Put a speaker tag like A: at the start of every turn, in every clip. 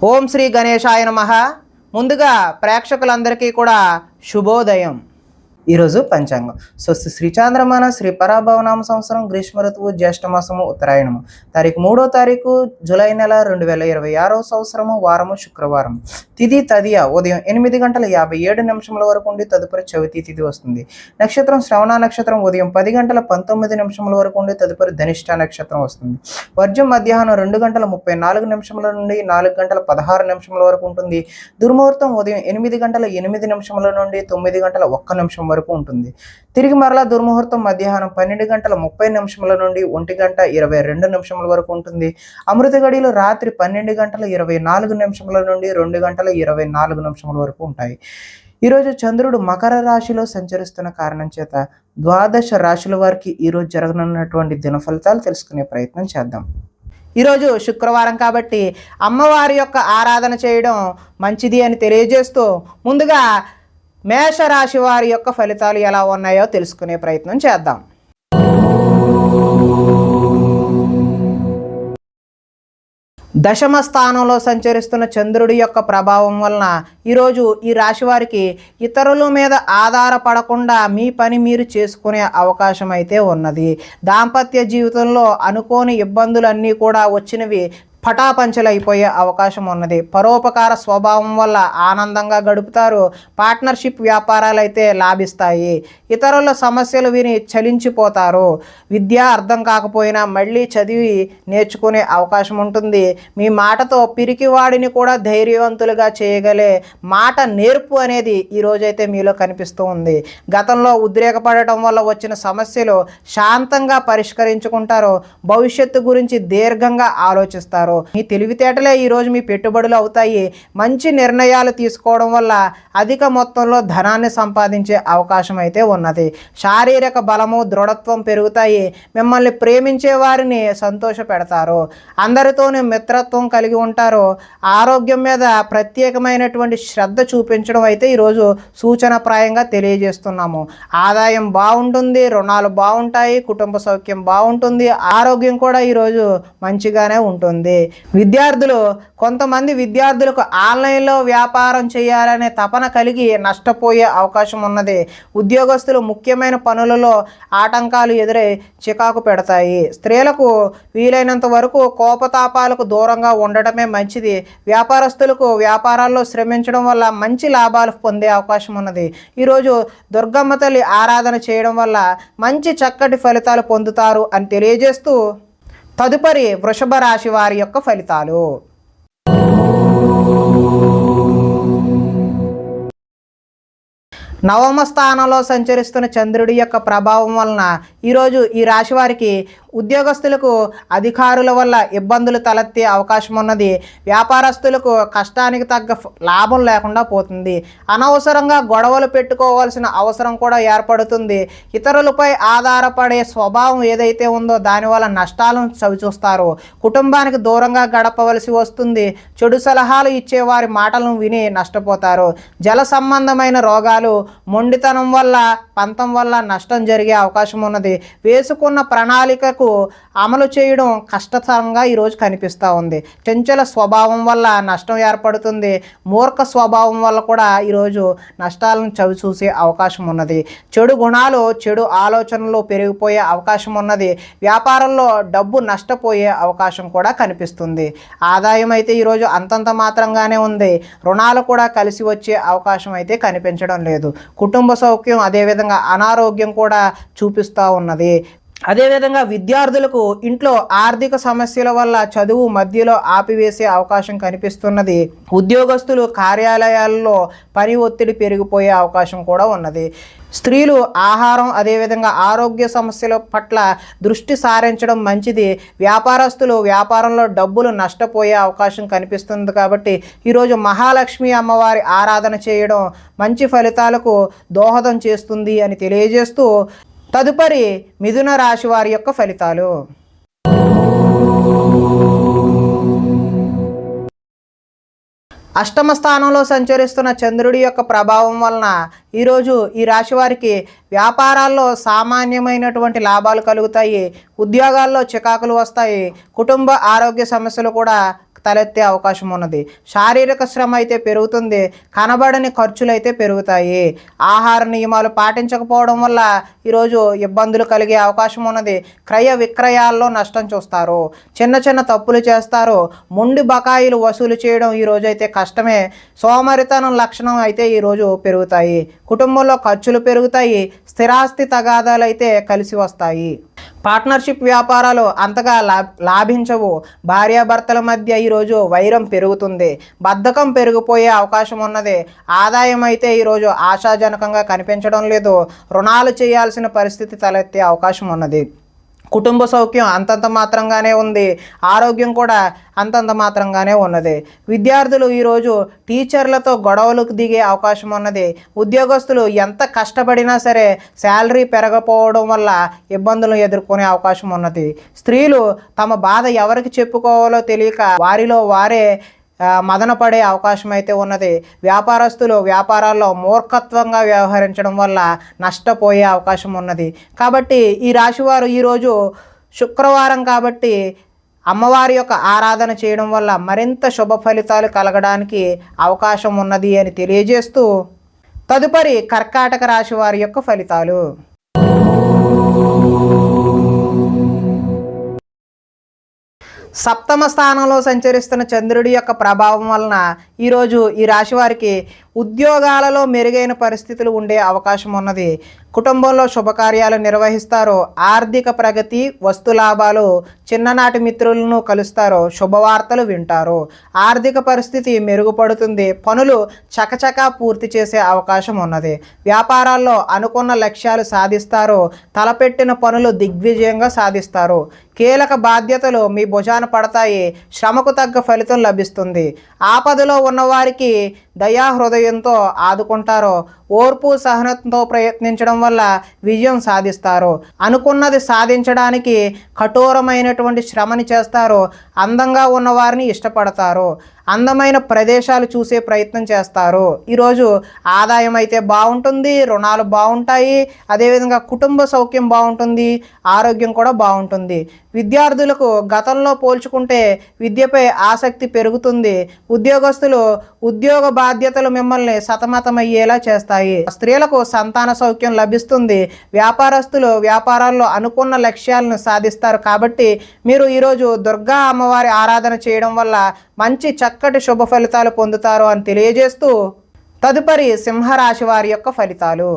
A: ఓం శ్రీ గణేశాయ నమః. ముందుగా ప్రేక్షకులందరికీ కూడా శుభోదయం. ఈరోజు పంచాంగం. స్వస్తి శ్రీ చాంద్రమాన శ్రీ పరాభవనామ సంవత్సరం గ్రీష్మ ఋతువు జ్యేష్ఠమాసము ఉత్తరాయణము తారీఖు 3వ తారీఖు జూలై నెల 2026 సంవత్సరము వారము శుక్రవారం. తిథి తదియ ఉదయం 8:57 వరకు ఉండి తదుపరి చవితి తిథి వస్తుంది. నక్షత్రం శ్రవణ నక్షత్రం ఉదయం 10:19 వరకు ఉండి తదుపరి ధనిష్ట నక్షత్రం వస్తుంది. వర్జం మధ్యాహ్నం 2:34 నుండి 4:16 వరకు ఉంటుంది. దుర్ముహూర్తం ఉదయం 8:08 నుండి 9:01 వరకు ఉంటుంది. తిరిగి మరలా దుర్ముహూర్తం మధ్యాహ్నం 12:30 నుండి 1:22 వరకు ఉంటుంది. అమృత గడియలు రాత్రి 12:24 నుండి 2:24 వరకు ఉంటాయి. ఈరోజు చంద్రుడు మకర రాశిలో సంచరిస్తున్న కారణం చేత ద్వాదశ రాశుల వారికి ఈరోజు జరగనున్నటువంటి దిన ఫలితాలు తెలుసుకునే ప్రయత్నం చేద్దాం. ఈరోజు శుక్రవారం కాబట్టి అమ్మవారి యొక్క ఆరాధన చేయడం మంచిది అని తెలియజేస్తూ ముందుగా మేషరాశి వారి యొక్క ఫలితాలు ఎలా ఉన్నాయో తెలుసుకునే ప్రయత్నం చేద్దాం. దశమ స్థానంలో సంచరిస్తున్న చంద్రుడి యొక్క ప్రభావం వలన ఈరోజు ఈ రాశి వారికి ఇతరుల మీద ఆధారపడకుండా మీ పని మీరు చేసుకునే అవకాశం అయితే ఉన్నది. దాంపత్య జీవితంలో అనుకోని ఇబ్బందులన్నీ కూడా వచ్చినవి పటాపంచలైపోయే అవకాశం ఉన్నది. పరోపకార స్వభావం వల్ల ఆనందంగా గడుపుతారు. పార్ట్నర్షిప్ వ్యాపారాలు అయితే లాభిస్తాయి. ఇతరుల సమస్యలు విని చలించిపోతారు. విద్య అర్థం కాకపోయినా మళ్ళీ చదివి నేర్చుకునే అవకాశం ఉంటుంది. మీ మాటతో పిరికివాడిని కూడా ధైర్యవంతులుగా చేయగలే మాట నేర్పు అనేది ఈరోజైతే మీలో కనిపిస్తూ ఉంది. గతంలో ఉద్రేకపడటం వల్ల వచ్చిన సమస్యలు శాంతంగా పరిష్కరించుకుంటారు. భవిష్యత్తు గురించి దీర్ఘంగా ఆలోచిస్తారు. మీ తెలివితేటలే ఈరోజు మీ పెట్టుబడులు అవుతాయి. మంచి నిర్ణయాలు తీసుకోవడం వల్ల అధిక మొత్తంలో ధనాన్ని సంపాదించే అవకాశం అయితే ఉన్నది. శారీరక బలము దృఢత్వం పెరుగుతాయి. మిమ్మల్ని ప్రేమించే వారిని సంతోష పెడతారు. అందరితోనే మిత్రత్వం కలిగి ఉంటారు. ఆరోగ్యం మీద ప్రత్యేకమైనటువంటి శ్రద్ధ చూపించడం అయితే ఈరోజు సూచనప్రాయంగా తెలియజేస్తున్నాము. ఆదాయం బాగుంటుంది. రుణాలు బాగుంటాయి. కుటుంబ సౌఖ్యం బాగుంటుంది. ఆరోగ్యం కూడా ఈరోజు మంచిగానే ఉంటుంది. కొంతమంది విద్యార్థులకు ఆన్లైన్లో వ్యాపారం చేయాలనే తపన కలిగి నష్టపోయే అవకాశం ఉన్నది. ఉద్యోగస్తులు ముఖ్యమైన పనులలో ఆటంకాలు ఎదురై చికాకు పెడతాయి. స్త్రీలకు వీలైనంత వరకు కోపతాపాలకు దూరంగా ఉండటమే మంచిది. వ్యాపారస్తులకు వ్యాపారాల్లో శ్రమించడం వల్ల మంచి లాభాలు పొందే అవకాశం ఉన్నది. ఈరోజు దుర్గమ్మ తల్లి ఆరాధన చేయడం వల్ల మంచి చక్కటి ఫలితాలు పొందుతారు అని తెలియజేస్తూ తదుపరి వృషభ రాశి వారి యొక్క ఫలితాలు. నవమ స్థానంలో సంచరిస్తున్న చంద్రుడి యొక్క ప్రభావం వలన ఈరోజు ఈ రాశి వారికి ఉద్యోగస్తులకు అధికారుల వల్ల ఇబ్బందులు తలెత్తే అవకాశం ఉన్నది. వ్యాపారస్తులకు కష్టానికి తగ్గ లాభం లేకుండా పోతుంది. అనవసరంగా గొడవలు పెట్టుకోవాల్సిన అవసరం కూడా ఏర్పడుతుంది. ఇతరులపై ఆధారపడే స్వభావం ఏదైతే ఉందో దానివల్ల నష్టాలను చవిచూస్తారు. కుటుంబానికి దూరంగా గడపవలసి వస్తుంది. చెడు సలహాలు ఇచ్చే వారి మాటలను విని నష్టపోతారు. జల సంబంధమైన రోగాలు మొండితనం వల్ల పంతం వల్ల నష్టం జరిగే అవకాశం ఉన్నది. వేసుకున్న ప్రణాళికకు అమలు చేయడం కష్టతరంగా ఈరోజు కనిపిస్తూ ఉంది. చంచల స్వభావం వల్ల నష్టం ఏర్పడుతుంది. మూర్ఖ స్వభావం వల్ల కూడా ఈరోజు నష్టాలను చవి చూసే అవకాశం ఉన్నది. చెడు గుణాలు చెడు ఆలోచనలు పెరిగిపోయే అవకాశం ఉన్నది. వ్యాపారంలో డబ్బు నష్టపోయే అవకాశం కూడా కనిపిస్తుంది. ఆదాయం అయితే ఈరోజు అంతంత మాత్రంగానే ఉంది. రుణాలు కూడా కలిసి వచ్చే అవకాశం అయితే కనిపించడం లేదు. కుటుంబ సౌఖ్యం అదేవిధంగా అనారోగ్యం కూడా చూపిస్తూ ఉన్నది. అదేవిధంగా విద్యార్థులకు ఇంట్లో ఆర్థిక సమస్యల వల్ల చదువు మధ్యలో ఆపివేసే అవకాశం కనిపిస్తున్నది. ఉద్యోగస్తులు కార్యాలయాల్లో పని ఒత్తిడి పెరిగిపోయే అవకాశం కూడా ఉన్నది. స్త్రీలు ఆహారం అదేవిధంగా ఆరోగ్య సమస్యల పట్ల దృష్టి సారించడం మంచిది. వ్యాపారస్తులు వ్యాపారంలో డబ్బులు నష్టపోయే అవకాశం కనిపిస్తుంది. కాబట్టి ఈరోజు మహాలక్ష్మి అమ్మవారి ఆరాధన చేయడం మంచి ఫలితాలకు దోహదం చేస్తుంది అని తెలియజేస్తూ తదుపరి మిథున రాశి వారి యొక్క ఫలితాలు. అష్టమ స్థానంలో సంచరిస్తున్న చంద్రుడి యొక్క ప్రభావం వలన ఈరోజు ఈ రాశి వారికి వ్యాపారాల్లో సామాన్యమైనటువంటి లాభాలు కలుగుతాయి. ఉద్యోగాల్లో చికాకులు వస్తాయి. కుటుంబ ఆరోగ్య సమస్యలు కూడా తలెత్తే అవకాశం ఉన్నది. శారీరక శ్రమ అయితే పెరుగుతుంది, కనబడని ఖర్చులు అయితే పెరుగుతాయి. ఆహార నియమాలు పాటించకపోవడం వల్ల ఈరోజు ఇబ్బందులు కలిగే అవకాశం ఉన్నది. క్రయ విక్రయాల్లో నష్టం చూస్తారు, చిన్న చిన్న తప్పులు చేస్తారు, మొండి బకాయిలు వసూలు చేయడం ఈరోజు అయితే కష్టమే. సోమరితనం లక్షణం అయితే ఈరోజు పెరుగుతాయి. కుటుంబంలో ఖర్చులు పెరుగుతాయి, స్థిరాస్తి తగాదాలు అయితే కలిసి వస్తాయి. పార్ట్నర్షిప్ వ్యాపారాలు అంతగా లాభించవు. భార్యాభర్తల మధ్య ఈరోజు వైరం పెరుగుతుంది, బద్ధకం పెరిగిపోయే అవకాశం ఉన్నది. ఆదాయం అయితే ఈరోజు ఆశాజనకంగా కనిపించడం లేదు. రుణాలు చేయాల్సిన పరిస్థితి తలెత్తే అవకాశం ఉన్నది. కుటుంబ సౌఖ్యం అంతంత మాత్రంగానే ఉంది, ఆరోగ్యం కూడా అంతంత మాత్రంగానే ఉన్నది. విద్యార్థులు ఈరోజు టీచర్లతో గొడవలకు దిగే అవకాశం ఉన్నది. ఉద్యోగస్తులు ఎంత కష్టపడినా సరే శాలరీ పెరగకపోవడం వల్ల ఇబ్బందులు ఎదుర్కొనే అవకాశం ఉన్నది. స్త్రీలు తమ బాధ ఎవరికి చెప్పుకోవాలో తెలియక వారిలో వారే మదన పడే అవకాశం అయితే ఉన్నది. వ్యాపారస్తులు వ్యాపారాల్లో మూర్ఖత్వంగా వ్యవహరించడం వల్ల నష్టపోయే అవకాశం ఉన్నది. కాబట్టి ఈ రాశివారు ఈరోజు శుక్రవారం కాబట్టి అమ్మవారి యొక్క ఆరాధన చేయడం వల్ల మరింత శుభ ఫలితాలు కలగడానికి అవకాశం ఉన్నది అని తెలియజేస్తూ తదుపరి కర్కాటక రాశి వారి యొక్క ఫలితాలు. సప్తమ స్థానంలో సంచరిస్తున్న చంద్రుడి యొక్క ప్రభావం వలన ఈరోజు ఈ రాశి వారికి ఉద్యోగాలలో మెరుగైన పరిస్థితులు ఉండే అవకాశం ఉన్నది. కుటుంబంలో శుభకార్యాలు నిర్వహిస్తారు, ఆర్థిక ప్రగతి, వస్తు లాభాలు, చిన్ననాటి మిత్రులను కలుస్తారు, శుభవార్తలు వింటారు, ఆర్థిక పరిస్థితి మెరుగుపడుతుంది, పనులు చకచకా పూర్తి చేసే అవకాశం ఉన్నది. వ్యాపారాల్లో అనుకున్న లక్ష్యాలు సాధిస్తారు, తలపెట్టిన పనులు దిగ్విజయంగా సాధిస్తారు, కీలక బాధ్యతలు మీ భుజాన పడతాయి, శ్రమకు తగ్గ ఫలితం లభిస్తుంది. ఆపదలో ఉన్నవారికి దయాహృదయంతో ఆదుకుంటారు, ఓర్పు సహనంతో ప్రయత్నించడం వల్ల విజయం సాధిస్తారు, అనుకున్నది సాధించడానికి కఠోరమైనటువంటి శ్రమని చేస్తారు, అందంగా ఉన్నవారిని ఇష్టపడతారు, అందమైన ప్రదేశాలు చూసే ప్రయత్నం చేస్తారు. ఈరోజు ఆదాయం అయితే బాగుంటుంది, రుణాలు బాగుంటాయి, అదేవిధంగా కుటుంబ సౌఖ్యం బాగుంటుంది, ఆరోగ్యం కూడా బాగుంటుంది. విద్యార్థులకు గతంలో పోల్చుకుంటే విద్యపై ఆసక్తి పెరుగుతుంది. ఉద్యోగస్తులు ఉద్యోగ బాధ్యతలు మిమ్మల్ని సతమతమయ్యేలా చేస్తాయి. స్త్రీలకు సంతాన సౌఖ్యం లభిస్తుంది. వ్యాపారస్తులు వ్యాపారాల్లో అనుకున్న లక్ష్యాలను సాధిస్తారు. కాబట్టి మీరు ఈరోజు దుర్గా అమ్మవారి ఆరాధన చేయడం వల్ల మంచి చక్కటి శుభ ఫలితాలు పొందుతారు అని తెలియజేస్తూ తదుపరి సింహరాశి వారి యొక్క ఫలితాలు.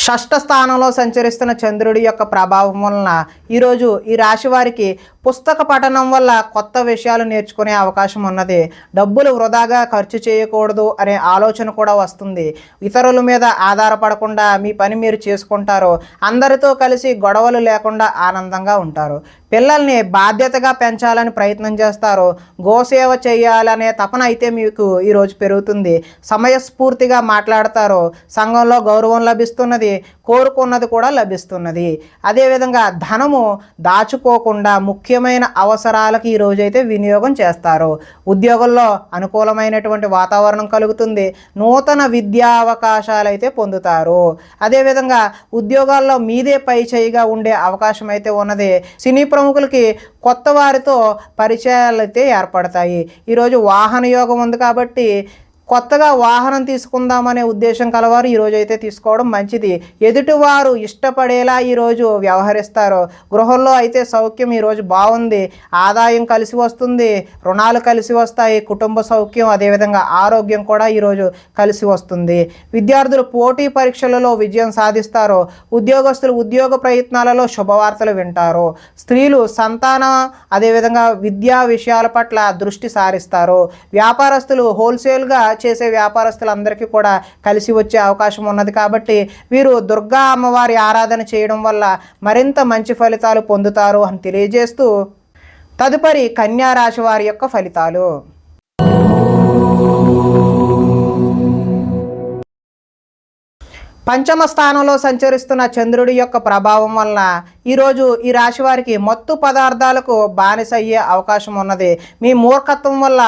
A: షష్ఠ స్థానంలో సంచరిస్తున్న చంద్రుడి యొక్క ప్రభావం వలన ఈరోజు ఈ రాశి వారికి పుస్తక పఠనం వల్ల కొత్త విషయాలు నేర్చుకునే అవకాశం ఉన్నది. డబ్బులు వృధాగా ఖర్చు చేయకూడదు అనే ఆలోచన కూడా వస్తుంది. ఇతరుల మీద ఆధారపడకుండా మీ పని మీరు చేసుకుంటారు, అందరితో కలిసి గొడవలు లేకుండా ఆనందంగా ఉంటారు. పిల్లల్ని బాధ్యతగా పెంచాలని ప్రయత్నం చేస్తారు. గోసేవ చేయాలనే తపన అయితే మీకు ఈరోజు పెరుగుతుంది. సమయస్ఫూర్తిగా మాట్లాడతారు, సంఘంలో గౌరవం లభిస్తున్నది, కోరుకున్నది కూడా లభిస్తున్నది. అదేవిధంగా ధనము దాచుకోకుండా ముఖ్యమైన అవసరాలకు ఈరోజైతే వినియోగం చేస్తారు. ఉద్యోగంలో అనుకూలమైనటువంటి వాతావరణం కలుగుతుంది. నూతన విద్యా అవకాశాలు అయితే పొందుతారు. అదేవిధంగా ఉద్యోగాల్లో మీదే పై చేయిగా ఉండే అవకాశం అయితే ఉన్నది. సినీ ప్రముఖులకి కొత్త వారితో పరిచయాలు అయితే ఏర్పడతాయి. ఈరోజు వాహన యోగం ఉంది కాబట్టి కొత్తగా వాహనం తీసుకుందామనే ఉద్దేశం కలవారు ఈరోజు అయితే తీసుకోవడం మంచిది. ఎదుటివారు ఇష్టపడేలా ఈరోజు వ్యవహరిస్తారు. గృహంలో అయితే సౌఖ్యం ఈరోజు బాగుంది, ఆదాయం కలిసి వస్తుంది, రుణాలు కలిసి వస్తాయి, కుటుంబ సౌఖ్యం అదేవిధంగా ఆరోగ్యం కూడా ఈరోజు కలిసి వస్తుంది. విద్యార్థులు పోటీ పరీక్షలలో విజయం సాధిస్తారు. ఉద్యోగస్తులు ఉద్యోగ ప్రయత్నాలలో శుభవార్తలు వింటారు. స్త్రీలు సంతానం అదేవిధంగా విద్యా విషయాల పట్ల దృష్టి సారిస్తారు. వ్యాపారస్తులు హోల్సేల్గా చేసే వ్యాపారస్తులందరికీ కూడా కలిసి వచ్చే అవకాశం ఉన్నది. కాబట్టి వీరు దుర్గా అమ్మవారి ఆరాధన చేయడం వల్ల మరింత మంచి ఫలితాలు పొందుతారు అని తెలియజేస్తూ తదుపరి కన్యా రాశి వారి యొక్క ఫలితాలు. పంచమ స్థానంలో సంచరిస్తున్న చంద్రుడి యొక్క ప్రభావం వలన ఈరోజు ఈ రాశి వారికి మత్తు పదార్థాలకు బానిస అయ్యే అవకాశం ఉన్నది. మీ మూర్ఖత్వం వల్ల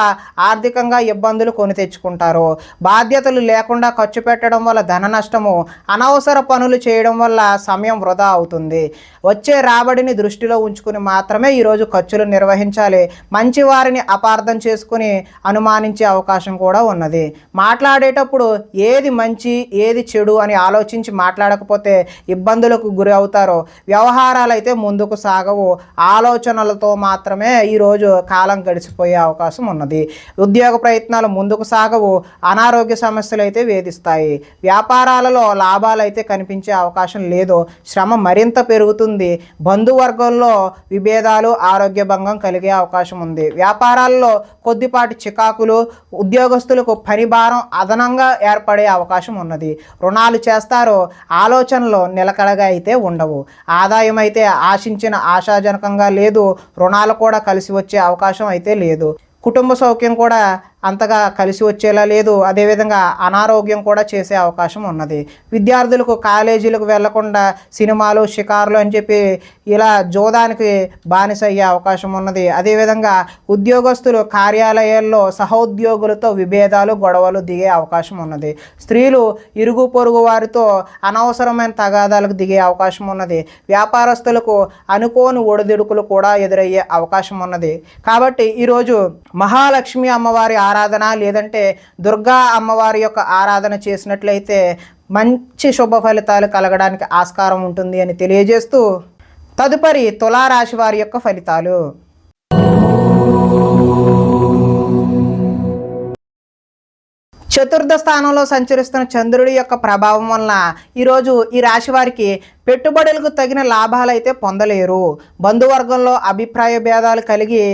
A: ఆర్థికంగా ఇబ్బందులు కొని తెచ్చుకుంటారు. బాధ్యతలు లేకుండా ఖర్చు పెట్టడం వల్ల ధన నష్టము, అనవసర పనులు చేయడం వల్ల సమయం వృధా అవుతుంది. వచ్చే రాబడిని దృష్టిలో ఉంచుకుని మాత్రమే ఈరోజు ఖర్చులు నిర్వహించాలి. మంచి వారిని అపార్థం చేసుకుని అనుమానించే అవకాశం కూడా ఉన్నది. మాట్లాడేటప్పుడు ఏది మంచి ఏది చెడు అని ఆలోచించి మాట్లాడకపోతే ఇబ్బందులకు గురి అవుతారు. వ్యవహారాలు అయితే ముందుకు సాగవు. ఆలోచనలతో మాత్రమే ఈరోజు కాలం గడిచిపోయే అవకాశం ఉన్నది. ఉద్యోగ ప్రయత్నాలు ముందుకు సాగవు. అనారోగ్య సమస్యలు అయితే వేధిస్తాయి. వ్యాపారాలలో లాభాలు అయితే కనిపించే అవకాశం లేదు. శ్రమ మరింత పెరుగుతుంది. బంధువర్గంలో విభేదాలు, ఆరోగ్య భంగం కలిగే అవకాశం ఉంది. వ్యాపారాల్లో కొద్దిపాటి చికాకులు, ఉద్యోగస్తులకు పని భారం అదనంగా ఏర్పడే అవకాశం ఉన్నది. రుణాలు చేస్తారో ఆలోచనలు నిలకడగా అయితే ఉండవు. ఆదాయం అయితే ఆశించిన ఆశాజనకంగా లేదు. రుణాలు కూడా కలిసి వచ్చే అవకాశం అయితే లేదు. కుటుంబ సౌఖ్యం కూడా అంతగా కలిసి వచ్చేలా లేదు. అదేవిధంగా అనారోగ్యం కూడా చేసే అవకాశం ఉన్నది. విద్యార్థులకు కాలేజీలకు వెళ్లకుండా సినిమాలు, షికారులు అని చెప్పి ఇలా జోదానికి బానిస అయ్యే అవకాశం ఉన్నది. అదేవిధంగా ఉద్యోగస్తులు కార్యాలయాల్లో సహోద్యోగులతో విభేదాలు, గొడవలు దిగే అవకాశం ఉన్నది. స్త్రీలు ఇరుగు పొరుగు వారితో అనవసరమైన తగాదాలకు దిగే అవకాశం ఉన్నది. వ్యాపారస్తులకు అనుకోని ఒడిదుడుకులు కూడా ఎదురయ్యే అవకాశం ఉన్నది. కాబట్టి ఈరోజు మహాలక్ష్మి అమ్మవారి ఆరాధన లేదంటే దుర్గా అమ్మవారి యొక్క ఆరాధన చేసినట్లయితే మంచి శుభ ఫలితాలు కలగడానికి ఆస్కారం ఉంటుంది అని తెలియజేస్తూ తదుపరి తులారాశి వారి యొక్క ఫలితాలు. చతుర్థ స్థానంలో సంచరిస్తున్న చంద్రుడి యొక్క ప్రభావం వలన ఈరోజు ఈ రాశి వారికి పెట్టుబడులకు తగిన లాభాలు అయితే పొందలేరు. బంధువర్గంలో అభిప్రాయ భేదాలు కలిగి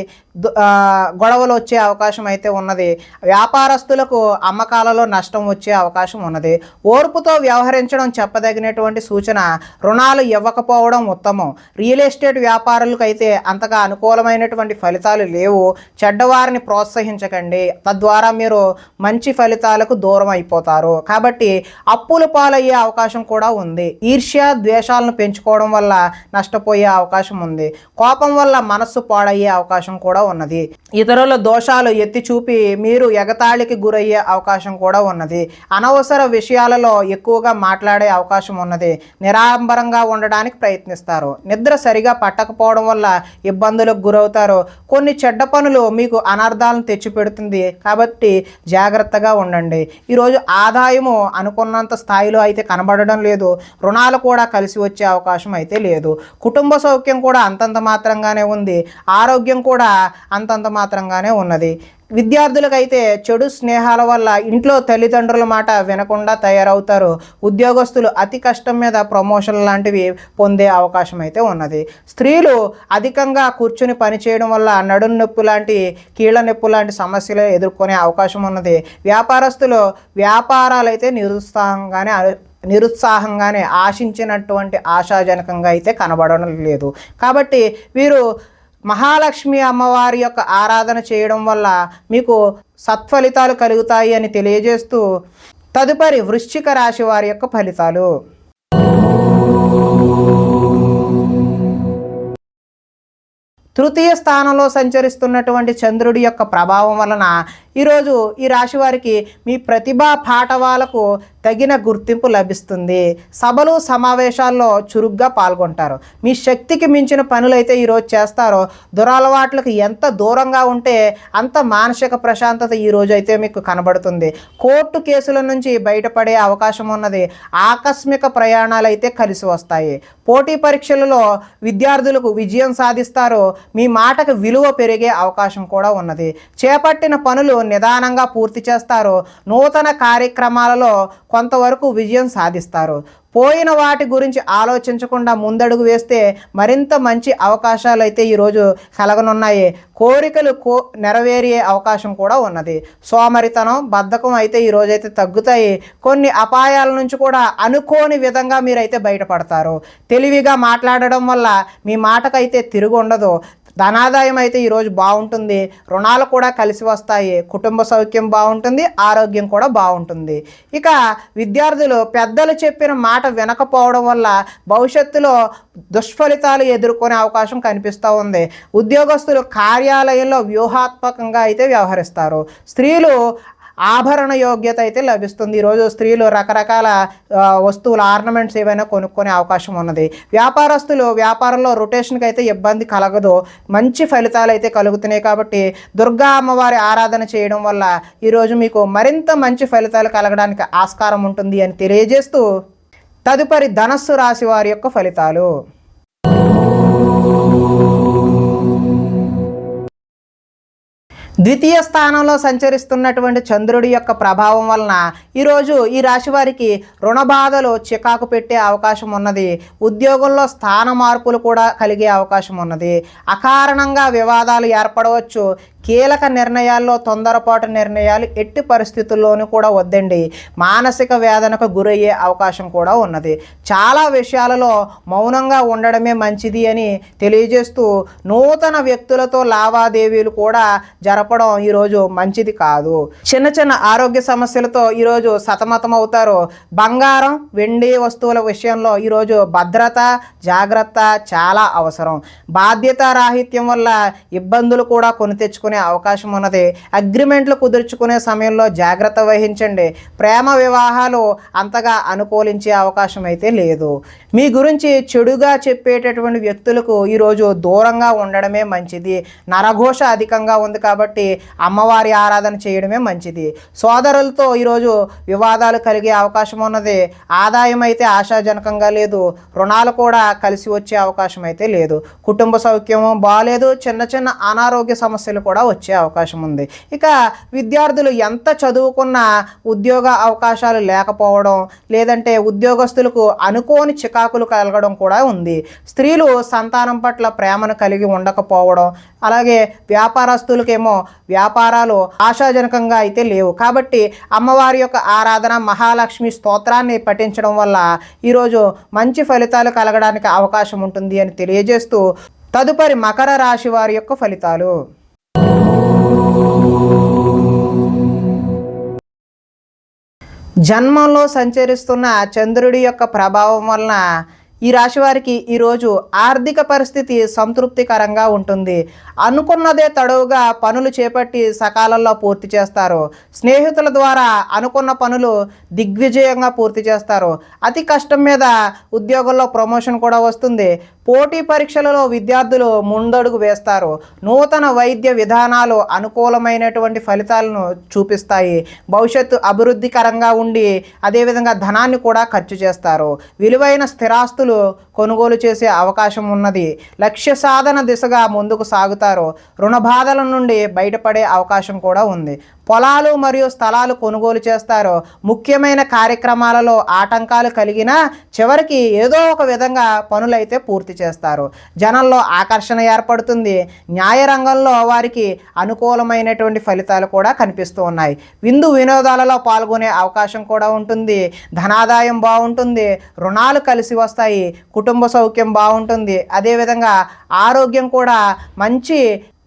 A: గొడవలు వచ్చే అవకాశం అయితే ఉన్నది. వ్యాపారస్తులకు అమ్మకాలలో నష్టం వచ్చే అవకాశం ఉన్నది. ఓర్పుతో వ్యవహరించడం చెప్పదగినటువంటి సూచన. రుణాలు ఇవ్వకపోవడం ఉత్తమం. రియల్ ఎస్టేట్ వ్యాపారులకు అయితే అంతగా అనుకూలమైనటువంటి ఫలితాలు లేవు. చెడ్డవారిని ప్రోత్సహించకండి, తద్వారా మీరు మంచి ఫలితాలకు దూరం అయిపోతారు. కాబట్టి అప్పుల పాలయ్యే అవకాశం కూడా ఉంది. ఈర్ష్య, ద్వేషాలను పెంచుకోవడం వల్ల నష్టపోయే అవకాశం ఉంది. కోపం వల్ల మనస్సు పాడయ్యే అవకాశం కూడా ఉన్నది. ఇతరుల దోషాలు ఎత్తి చూపి మీరు ఎగతాళికి గురయ్యే అవకాశం కూడా ఉన్నది. అనవసర విషయాలలో ఎక్కువగా మాట్లాడే అవకాశం ఉన్నది. నిరాడంబరంగా ఉండడానికి ప్రయత్నిస్తారు. నిద్ర సరిగా పట్టకపోవడం వల్ల ఇబ్బందులకు గురవుతారు. కొన్ని చెడ్డ పనులు మీకు అనర్థాలను తెచ్చిపెడుతుంది. కాబట్టి జాగ్రత్తగా ఉండండి. ఈరోజు ఆదాయము అనుకున్నంత స్థాయిలో అయితే కనబడడం లేదు. రుణాలు కూడా కలిసి వచ్చే అవకాశం అయితే లేదు. కుటుంబ సౌఖ్యం కూడా అంతంత మాత్రంగానే ఉంది. ఆరోగ్యం కూడా అంతంత మాత్రంగానే ఉన్నది. విద్యార్థులకైతే చెడు స్నేహాల వల్ల ఇంట్లో తల్లిదండ్రుల మాట వినకుండా తయారవుతారు. ఉద్యోగస్తులు అతి కష్టం మీద ప్రమోషన్ లాంటివి పొందే అవకాశం అయితే ఉన్నది. స్త్రీలు అధికంగా కూర్చుని పనిచేయడం వల్ల నడుం నొప్పి లాంటి, కీళ్ళ నొప్పి లాంటి సమస్యలు ఎదుర్కొనే అవకాశం ఉన్నది. వ్యాపారస్తులు వ్యాపారాలు అయితే నిరుత్సాహంగానే ఆశించినటువంటి ఆశాజనకంగా అయితే కనబడడం లేదు. కాబట్టి వీరు మహాలక్ష్మి అమ్మవారి యొక్క ఆరాధన చేయడం వల్ల మీకు సత్ఫలితాలు కలుగుతాయి అని తెలియజేస్తూ తదుపరి వృశ్చిక రాశి వారి యొక్క ఫలితాలు. తృతీయ స్థానంలో సంచరిస్తున్నటువంటి చంద్రుడి యొక్క ప్రభావం వలన ఈరోజు ఈ రాశి వారికి మీ ప్రతిభా పాఠవాలకు తగిన గుర్తింపు లభిస్తుంది. సభలు, సమావేశాల్లో చురుగ్గా పాల్గొంటారు. మీ శక్తికి మించిన పనులైతే ఈరోజు చేస్తారో. దురలవాట్లకు ఎంత దూరంగా ఉంటే అంత మానసిక ప్రశాంతత ఈరోజు అయితే మీకు కనబడుతుంది. కోర్టు కేసుల నుంచి బయటపడే అవకాశం ఉన్నది. ఆకస్మిక ప్రయాణాలు అయితే కలిసి వస్తాయి. పోటీ పరీక్షలలో విద్యార్థులకు విజయం సాధిస్తారు. మీ మాటకు విలువ పెరిగే అవకాశం కూడా ఉన్నది. చేపట్టిన పనులు నిదానంగా పూర్తి చేస్తారు. నూతన కార్యక్రమాలలో కొంతవరకు విజయం సాధిస్తారు. పోయిన వాటి గురించి ఆలోచించకుండా ముందడుగు వేస్తే మరింత మంచి అవకాశాలు అయితే ఈరోజు కలగనున్నాయి. కోరికలు నెరవేరే అవకాశం కూడా ఉన్నది. సోమరితనం, బద్ధకం అయితే ఈరోజైతే తగ్గుతాయి. కొన్ని అపాయాల నుంచి కూడా అనుకోని విధంగా మీరైతే బయటపడతారు. తెలివిగా మాట్లాడడం వల్ల మీ మాటకైతే తిరుగు ఉండదు. ధనాదాయం అయితే ఈరోజు బాగుంటుంది, రుణాలు కూడా కలిసి వస్తాయి, కుటుంబ సౌఖ్యం బాగుంటుంది, ఆరోగ్యం కూడా బాగుంటుంది. ఇక విద్యార్థులు పెద్దలు చెప్పిన మాట వినకపోవడం వల్ల భవిష్యత్తులో దుష్ఫలితాలు ఎదుర్కొనే అవకాశం కనిపిస్తూ ఉంది. ఉద్యోగస్తులు కార్యాలయంలో వ్యూహాత్మకంగా అయితే వ్యవహరిస్తారు. స్త్రీలు ఆభరణ యోగ్యత అయితే లభిస్తుంది. ఈరోజు స్త్రీలు రకరకాల వస్తువులు, ఆర్నమెంట్స్ ఏవైనా కొనుక్కునే అవకాశం ఉన్నది. వ్యాపారస్తులు వ్యాపారంలో రొటేషన్కి అయితే ఇబ్బంది కలగదు, మంచి ఫలితాలు అయితే కలుగుతున్నాయి. కాబట్టి దుర్గా అమ్మవారి ఆరాధన చేయడం వల్ల ఈరోజు మీకు మరింత మంచి ఫలితాలు కలగడానికి ఆస్కారం ఉంటుంది అని తెలియజేస్తూ తదుపరి ధనస్సు రాశి వారి యొక్క ఫలితాలు. ద్వితీయ స్థానంలో సంచరిస్తున్నటువంటి చంద్రుడి యొక్క ప్రభావం వలన ఈరోజు ఈ రాశి వారికి రుణ బాధలు చికాకు పెట్టే అవకాశం ఉన్నది. ఉద్యోగంలో స్థాన మార్పులు కూడా కలిగే అవకాశం ఉన్నది. అకారణంగా వివాదాలు ఏర్పడవచ్చు. కీలక నిర్ణయాల్లో తొందరపాటు నిర్ణయాలు ఎట్టి పరిస్థితుల్లోనూ కూడా వద్దండి. మానసిక వేదనకు గురయ్యే అవకాశం కూడా ఉన్నది. చాలా విషయాలలో మౌనంగా ఉండడమే మంచిది అని తెలియజేస్తూ నూతన వ్యక్తులతో లావాదేవీలు కూడా జరపడం ఈరోజు మంచిది కాదు. చిన్న చిన్న ఆరోగ్య సమస్యలతో ఈరోజు సతమతం అవుతారు. బంగారం, వెండి వస్తువుల విషయంలో ఈరోజు భద్రత, జాగ్రత్త చాలా అవసరం. బాధ్యత రాహిత్యం వల్ల ఇబ్బందులు కూడా కొని తెచ్చుకునే అవకాశం ఉన్నది. అగ్రిమెంట్లు కుదుర్చుకునే సమయంలో జాగ్రత్త వహించండి. ప్రేమ వివాహాలు అంతగా అనుకూలించే అవకాశం అయితే లేదు. మీ గురించి చెడుగా చెప్పేటటువంటి వ్యక్తులకు ఈరోజు దూరంగా ఉండడమే మంచిది. నరఘోష అధికంగా ఉంది కాబట్టి అమ్మవారి ఆరాధన చేయడమే మంచిది. సోదరులతో ఈరోజు వివాదాలు కలిగే అవకాశం ఉన్నది. ఆదాయం అయితే ఆశాజనకంగా లేదు. రుణాలు కూడా కలిసి వచ్చే అవకాశం అయితే లేదు. కుటుంబ సౌఖ్యం బాగాలేదు. చిన్న చిన్న అనారోగ్య సమస్యలు కూడా వచ్చే అవకాశం ఉంది. ఇక విద్యార్థులు ఎంత చదువుకున్నా ఉద్యోగ అవకాశాలు లేకపోవడం, లేదంటే ఉద్యోగస్తులకు అనుకోని చికాకులు కలగడం కూడా ఉంది. స్త్రీలు సంతానం పట్ల ప్రేమను కలిగి ఉండకపోవడం, అలాగే వ్యాపారస్తులకేమో వ్యాపారాలు ఆశాజనకంగా అయితే లేవు. కాబట్టి అమ్మవారి యొక్క ఆరాధన, మహాలక్ష్మి స్తోత్రాన్ని పఠించడం వల్ల ఈరోజు మంచి ఫలితాలు కలగడానికి అవకాశం ఉంటుంది అని తెలియజేస్తూ తదుపరి మకర రాశి వారి యొక్క ఫలితాలు. జన్మంలో సంచరిస్తున్న చంద్రుడి యొక్క ప్రభావం వలన ఈ రాశి వారికి ఈరోజు ఆర్థిక పరిస్థితి సంతృప్తికరంగా ఉంటుంది. అనుకున్నదే తడవుగా పనులు చేపట్టి సకాలంలో పూర్తి చేస్తారు. స్నేహితుల ద్వారా అనుకున్న పనులు దిగ్విజయంగా పూర్తి చేస్తారు. అతి కష్టం మీద ఉద్యోగంలో ప్రమోషన్ కూడా వస్తుంది. పోటీ పరీక్షలలో విద్యార్థులు ముందడుగు వేస్తారు. నూతన వైద్య విధానాలు అనుకూలమైనటువంటి ఫలితాలను చూపిస్తాయి. భవిష్యత్తు అభివృద్ధికరంగా ఉండి అదేవిధంగా ధనాన్ని కూడా ఖర్చు చేస్తారు. విలువైన స్థిరాస్తులు కొనుగోలు చేసే అవకాశం ఉన్నది. లక్ష్య సాధన దిశగా ముందుకు సాగుతారు. రుణ బాధల నుండి బయటపడే అవకాశం కూడా ఉంది. పొలాలు మరియు స్థలాలు కొనుగోలు చేస్తారు. ముఖ్యమైన కార్యక్రమాలలో ఆటంకాలు కలిగినా చివరికి ఏదో ఒక విధంగా పనులైతే పూర్తి చేస్తారు. జనంలో ఆకర్షణ ఏర్పడుతుంది. న్యాయ రంగంలో వారికి అనుకూలమైనటువంటి ఫలితాలు కూడా కనిపిస్తూ ఉన్నాయి. విందు వినోదాలలో పాల్గొనే అవకాశం కూడా ఉంటుంది. ధనాదాయం బాగుంటుంది. రుణాలు కలిసి వస్తాయి. కుటుంబ సౌఖ్యం బాగుంటుంది. అదేవిధంగా ఆరోగ్యం కూడా మంచి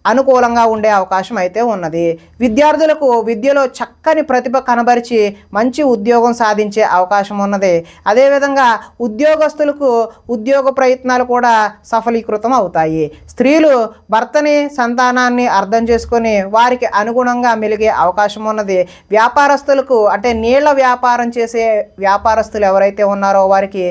A: అనుకూలంగా ఉండే అవకాశం అయితే ఉన్నది. విద్యార్థులకు విద్యలో చక్కని ప్రతిభ కనబరిచి మంచి ఉద్యోగం సాధించే అవకాశం ఉన్నది. అదేవిధంగా ఉద్యోగస్తులకు ఉద్యోగ ప్రయత్నాలు కూడా సఫలీకృతం అవుతాయి. స్త్రీలు భర్తని, సంతానాన్ని అర్థం చేసుకొని వారికి అనుగుణంగా మెలిగే అవకాశం ఉన్నది. వ్యాపారస్తులకు అంటే నీళ్ల వ్యాపారం చేసే వ్యాపారస్తులు ఎవరైతే ఉన్నారో వారికి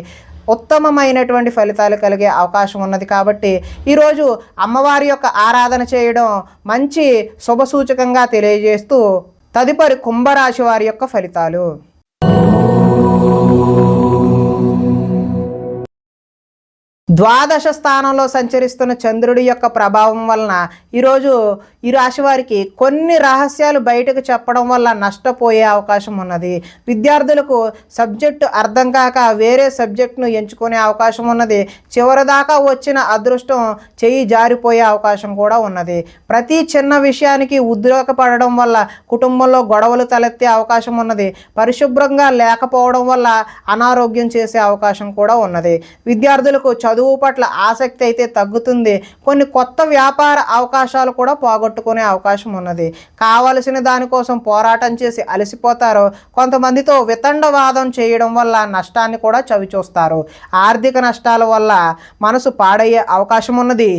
A: ఉత్తమమైనటువంటి ఫలితాలు కలిగే అవకాశం ఉన్నది. కాబట్టి ఈరోజు అమ్మవారి యొక్క ఆరాధన చేయడం మంచి శుభసూచకంగా తెలియజేస్తూ తదుపరి కుంభరాశి వారి యొక్క ఫలితాలు. ద్వాదశ స్థానంలో సంచరిస్తున్న చంద్రుడి యొక్క ప్రభావం వలన ఈరోజు ఈ రాశి వారికి కొన్ని రహస్యాలు బయటకు చెప్పడం వల్ల నష్టపోయే అవకాశం ఉన్నది. విద్యార్థులకు సబ్జెక్టు అర్థం కాక వేరే సబ్జెక్టును ఎంచుకునే అవకాశం ఉన్నది. చివరిదాకా వచ్చిన అదృష్టం చెయ్యి జారిపోయే అవకాశం కూడా ఉన్నది. ప్రతి చిన్న విషయానికి ఉద్రేకపడడం వల్ల కుటుంబంలో గొడవలు తలెత్తే అవకాశం ఉన్నది. పరిశుభ్రంగా లేకపోవడం వల్ల అనారోగ్యం చేసే అవకాశం కూడా ఉన్నది. విద్యార్థులకు చదువు చదువు పట్ల ఆసక్తి అయితే తగ్గుతుంది. కొన్ని కొత్త వ్యాపార అవకాశాలు కూడా పోగొట్టుకునే అవకాశం ఉన్నది. కావలసిన దానికోసం పోరాటం చేసి అలసిపోతారు. కొంతమందితో వితండవాదం చేయడం వల్ల నష్టాన్ని కూడా చవిచూస్తారు. ఆర్థిక నష్టాల వల్ల మనసు పాడయ్యే అవకాశం ఉన్నది.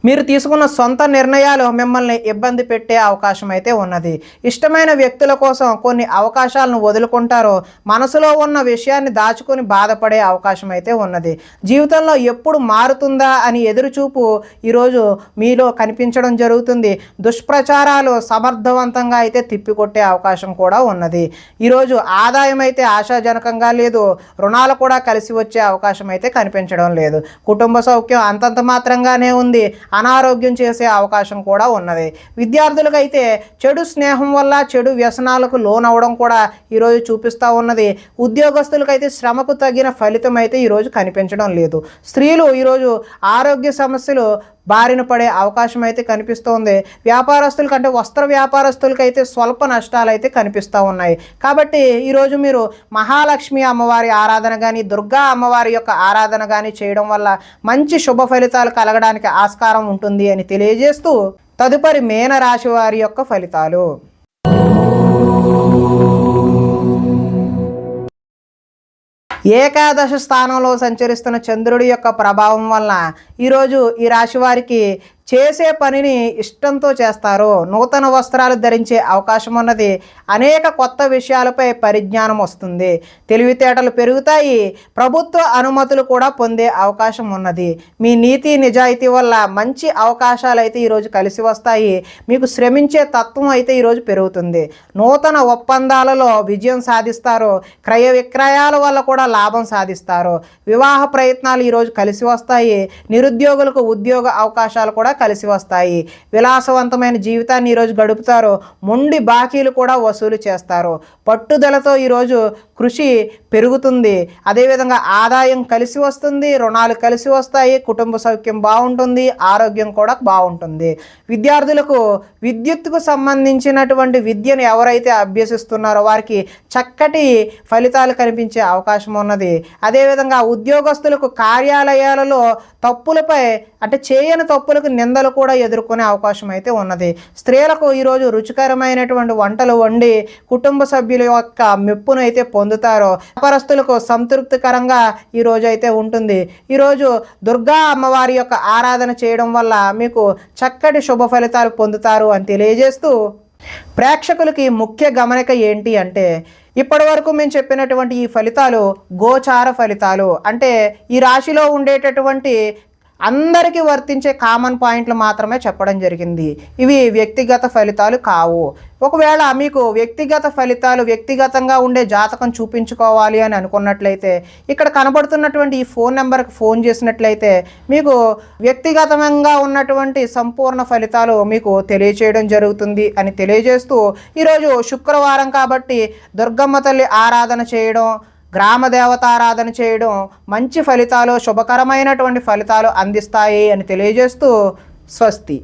A: మీరు తీసుకున్న సొంత నిర్ణయాలు మిమ్మల్ని ఇబ్బంది పెట్టే అవకాశం అయితే ఉన్నది. ఇష్టమైన వ్యక్తుల కోసం కొన్ని అవకాశాలను వదులుకుంటారు. మనసులో ఉన్న విషయాన్ని దాచుకొని బాధపడే అవకాశం అయితే ఉన్నది. జీవితంలో ఎప్పుడు మారుతుందా అని ఎదురుచూపు ఈరోజు మీలో కనిపించడం జరుగుతుంది. దుష్ప్రచారాలు సమర్థవంతంగా అయితే తిప్పికొట్టే అవకాశం కూడా ఉన్నది. ఈరోజు ఆదాయం అయితే ఆశాజనకంగా లేదు. రుణాలు కూడా కలిసి వచ్చే అవకాశం అయితే కనిపించడం లేదు. కుటుంబ సౌఖ్యం అంతంత మాత్రంగానే ఉంది. అనారోగ్యం చేసే అవకాశం కూడా ఉన్నది. విద్యార్థులకు అయితే చెడు స్నేహం వల్ల చెడు వ్యసనాలకు లోనవడం కూడా ఈరోజు చూపిస్తూ ఉన్నది. ఉద్యోగస్తులకైతే శ్రమకు తగిన ఫలితం అయితే ఈరోజు కనిపించడం లేదు. స్త్రీలు ఈరోజు ఆరోగ్య సమస్యలు బారిన పడే అవకాశం అయితే కనిపిస్తోంది. వ్యాపారస్తుల కంటే వస్త్ర వ్యాపారస్తులకైతే స్వల్ప నష్టాలు అయితే కనిపిస్తూ ఉన్నాయి. కాబట్టి ఈరోజు మీరు మహాలక్ష్మి అమ్మవారి ఆరాధన కానీ దుర్గా అమ్మవారి యొక్క ఆరాధన కానీ చేయడం వల్ల మంచి శుభ ఫలితాలు కలగడానికి ఆస్కారం ఉంటుంది అని తెలియజేస్తూ తదుపరి మీనరాశి వారి యొక్క ఫలితాలు. ఏకాదశ స్థానంలో సంచరిస్తున్న చంద్రుడి యొక్క ప్రభావం వలన ఈరోజు ఈ రాశి వారికి చేసే పనిని ఇష్టంతో చేస్తారు. నూతన వస్త్రాలు ధరించే అవకాశం ఉన్నది. అనేక కొత్త విషయాలపై పరిజ్ఞానం వస్తుంది. తెలివితేటలు పెరుగుతాయి. ప్రభుత్వ అనుమతులు కూడా పొందే అవకాశం ఉన్నది. మీ నీతి నిజాయితీ వల్ల మంచి అవకాశాలు అయితే ఈరోజు కలిసి వస్తాయి. మీకు శ్రమించే తత్వం అయితే ఈరోజు పెరుగుతుంది. నూతన ఒప్పందాలలో విజయం సాధిస్తారు. క్రయ విక్రయాల వల్ల కూడా లాభం సాధిస్తారు. వివాహ ప్రయత్నాలు ఈరోజు కలిసి వస్తాయి. నిరుద్యోగులకు ఉద్యోగ అవకాశాలు కూడా కలిసి వస్తాయి. విలాసవంతమైన జీవితాన్ని ఈరోజు గడుపుతారు. మొండి బాకీలు కూడా వసూలు చేస్తారు. పట్టుదలతో ఈరోజు కృషి పెరుగుతుంది. అదేవిధంగా ఆదాయం కలిసి వస్తుంది. రుణాలు కలిసి వస్తాయి. కుటుంబ సౌఖ్యం బాగుంటుంది. ఆరోగ్యం కూడా బాగుంటుంది. విద్యార్థులకు విద్యుత్తుకు సంబంధించినటువంటి విద్యను ఎవరైతే అభ్యసిస్తున్నారో వారికి చక్కటి ఫలితాలు కనిపించే అవకాశం ఉన్నది. అదేవిధంగా ఉద్యోగస్తులకు కార్యాలయాలలో తప్పులపై అంటే చేయని తప్పులకు నిందలు కూడా ఎదుర్కొనే అవకాశం అయితే ఉన్నది. స్త్రీలకు ఈరోజు రుచికరమైనటువంటి వంటలు వండి కుటుంబ సభ్యుల యొక్క మెప్పును అయితే పొందుతారు. వ్యాపారస్తులకు సంతృప్తికరంగా ఈరోజు అయితే ఉంటుంది. ఈరోజు దుర్గా అమ్మవారి యొక్క ఆరాధన చేయడం వల్ల మీకు చక్కటి శుభ ఫలితాలు పొందుతారు అని తెలియజేస్తూ ప్రేక్షకులకి ముఖ్య గమనిక ఏంటి అంటే ఇప్పటి వరకు మేము చెప్పినటువంటి ఈ ఫలితాలు గోచార ఫలితాలు. అంటే ఈ రాశిలో ఉండేటటువంటి అందరికీ వర్తించే కామన్ పాయింట్లు మాత్రమే చెప్పడం జరిగింది. ఇవి వ్యక్తిగత ఫలితాలు కావు. ఒకవేళ మీకు వ్యక్తిగత ఫలితాలు వ్యక్తిగతంగా ఉండే జాతకం చూపించుకోవాలి అని అనుకున్నట్లయితే ఇక్కడ కనబడుతున్నటువంటి ఈ ఫోన్ నెంబర్కి ఫోన్ చేసినట్లయితే మీకు వ్యక్తిగతంగా ఉన్నటువంటి సంపూర్ణ ఫలితాలు మీకు తెలియచేయడం జరుగుతుంది అని తెలియజేస్తూ ఈరోజు శుక్రవారం కాబట్టి దుర్గమ్మ తల్లి ఆరాధన చేయడం, గ్రామ దేవతారాధన చేయడం మంచి ఫలితాలు, శుభకరమైనటువంటి ఫలితాలు అందిస్తాయి అని తెలియజేస్తూ స్వస్తి.